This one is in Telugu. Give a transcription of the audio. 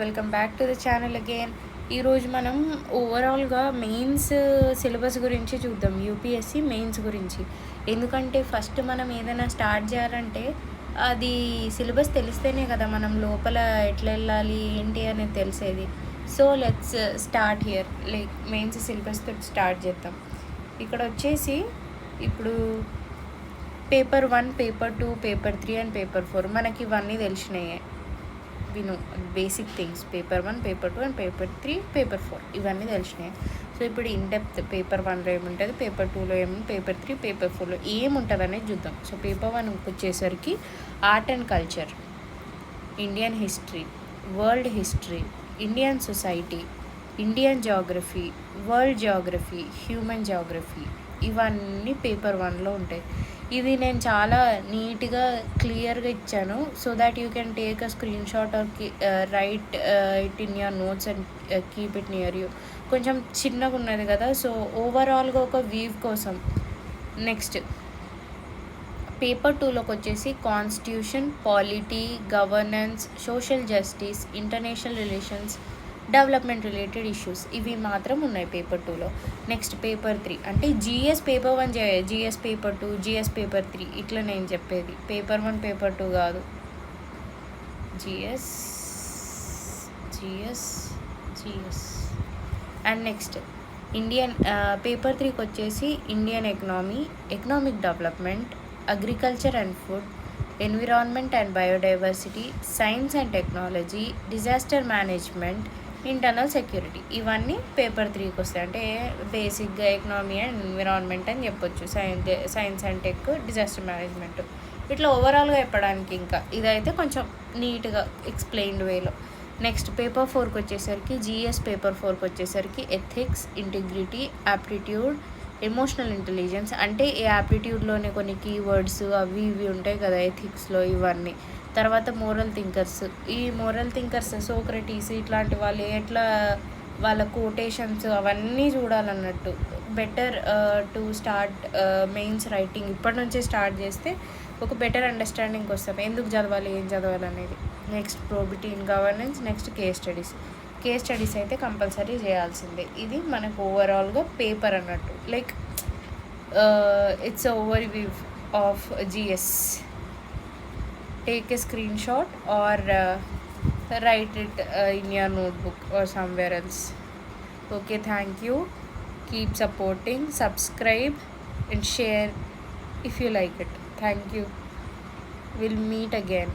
Welcome back to the channel again. ఈరోజు మనం ఓవరాల్గా మెయిన్స్ సిలబస్ గురించి చూద్దాం, యూపీఎస్సి మెయిన్స్ గురించి. ఎందుకంటే ఫస్ట్ మనం ఏదైనా స్టార్ట్ చేయాలంటే అది సిలబస్ తెలిస్తేనే కదా మనం లోపల ఎట్లా వెళ్ళాలి ఏంటి అనేది తెలిసేది. So let's start here. Like mains సిలబస్తో స్టార్ట్ చేద్దాం. ఇక్కడ వచ్చేసి ఇప్పుడు paper 1, paper 2, paper 3 and paper 4 మనకి ఇవన్నీ తెలిసినాయే. విను basic things. Paper 1, paper 2 and paper 3, paper 4 ఇవన్నీ తెలిసినాయి. సో ఇప్పుడు ఇన్ డెప్త్ పేపర్ 1లో ఏముంటుంది, పేపర్ 2లో ఏముంటుంది, పేపర్ 3, పేపర్ 4లో ఏముంటుంది అనేది చూద్దాం. సో పేపర్ 1 వచ్చేసరికి art and culture, Indian history, world history, Indian society, Indian geography, world geography, human geography ఇవన్నీ పేపర్ 1లో ఉంటాయి. ఇది నేను చాలా నీట్గా క్లియర్గా ఇచ్చాను. So that you can take a screen shot are right it in your notes and keep it near you. కొంచెం చిన్నగా ఉన్నది కదా, సో ఓవరాల్గా ఒక వ్యూ కోసం. నెక్స్ట్ పేపర్ 2లోకి వచ్చేసి constitution, polity, governance, social justice, international relations, development related issues ఇవి మాత్రం ఉన్నాయి పేపర్ 2లో. నెక్స్ట్ పేపర్ 3 అంటే జిఎస్ పేపర్ 1 చేయాలి, జిఎస్ పేపర్ 2, జిఎస్ పేపర్ 3 ఇట్లా నేను చెప్పేది. పేపర్ 1 పేపర్ 2 కాదు, GS GS GS. And next Indian paper 3కి వచ్చేసి Indian economy, economic development, agriculture and food, environment and biodiversity, science and technology, disaster management, internal security ఇవన్నీ పేపర్ 3కి వస్తాయి. అంటే బేసిక్గా ఎకనామీ అండ్ ఎన్విరాన్మెంట్ అని చెప్పొచ్చు, science and tech, disaster management ఇట్లా ఓవరాల్గా చెప్పడానికి. ఇంకా ఇదైతే కొంచెం నీట్గా ఎక్స్ప్లెయిన్డ్ వేలో. నెక్స్ట్ పేపర్ 4కి వచ్చేసరికి జిఎస్ పేపర్ 4కి వచ్చేసరికి ethics, integrity, aptitude, emotional intelligence అంటే ఈ యాప్టిట్యూడ్లోనే కొన్ని కీవర్డ్స్ అవి ఇవి ఉంటాయి కదా ఎథిక్స్లో ఇవన్నీ. తర్వాత మోరల్ థింకర్స్, ఈ మోరల్ థింకర్స్ సోక్రటీస్ ఇట్లాంటి వాళ్ళు ఎట్లా వాళ్ళ కోటేషన్స్ అవన్నీ చూడాలన్నట్టు. Better to start mains writing ఇప్పటి నుంచే స్టార్ట్ చేస్తే ఒక బెటర్ అండర్స్టాండింగ్ వస్తుంది ఎందుకు చదవాలి ఏం చదవాలి అనేది. Next probity in governance, next case studies అయితే కంపల్సరీ చేయాల్సిందే. ఇది మనకు ఓవరాల్గా పేపర్ అన్నట్టు. Like it's overview of GS. Take a screenshot or write it in your notebook or somewhere else. Okay, thank you. Keep supporting, subscribe and share if you like it. Thank you. We'll meet again.